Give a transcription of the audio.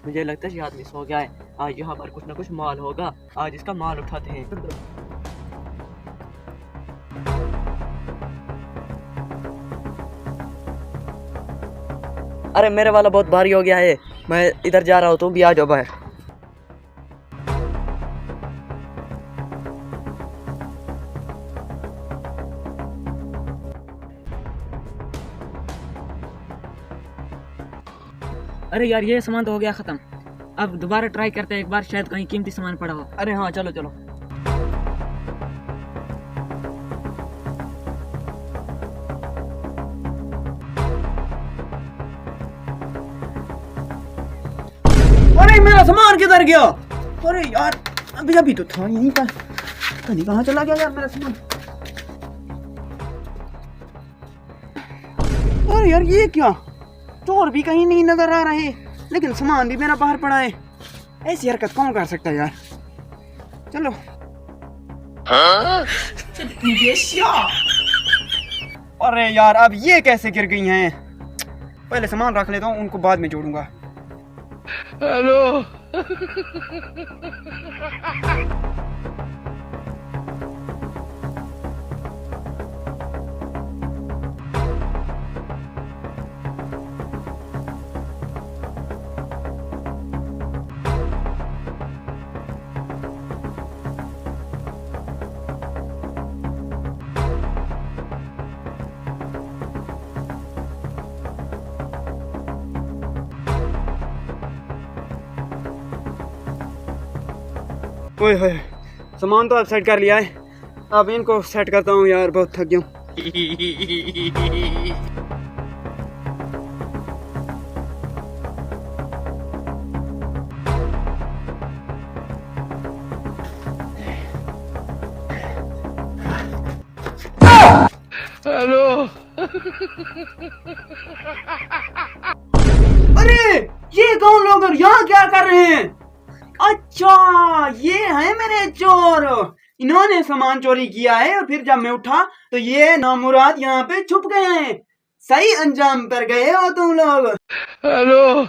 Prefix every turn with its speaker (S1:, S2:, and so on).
S1: मुझे लगता है ये आदमी सो गया है। आज यहाँ पर कुछ ना कुछ माल होगा, आज इसका माल उठाते हैं। अरे मेरे वाला बहुत भारी हो गया है, मैं इधर जा रहा हूँ, तुम भी आ जाओ बाहर।
S2: अरे यार ये सामान तो हो गया खत्म। अब दोबारा ट्राई करते हैं एक बार, शायद कहीं कीमती सामान पड़ा हो।
S1: अरे हाँ चलो चलो।
S3: अरे मेरा सामान किधर गया? अरे यार अभी अभी तो था यहीं पर, पता नहीं कहाँ चला गया यार मेरा सामान। अरे यार ये क्या, चोर भी कहीं नहीं नजर आ रहे, लेकिन सामान भी मेरा बाहर पड़ा है। ऐसी हरकत कौन कर सकता है यार। चलो अरे यार अब ये कैसे गिर गई हैं? पहले सामान रख लेता हूँ, उनको बाद में जोड़ूंगा।
S4: हेलो।
S3: ओए होए, सामान तो अब सेट कर लिया है, अब इनको सेट करता हूँ यार, बहुत थक गया हूँ।
S4: हेलो।
S3: अरे ये कौन लोग और यहाँ क्या कर रहे हैं? अच्छा ये है मेरे चोर, इन्होंने सामान चोरी किया है और फिर जब मैं उठा तो ये नामुराद यहाँ पे छुप गए हैं। सही अंजाम पर गए हो तुम लोग।
S4: हेलो।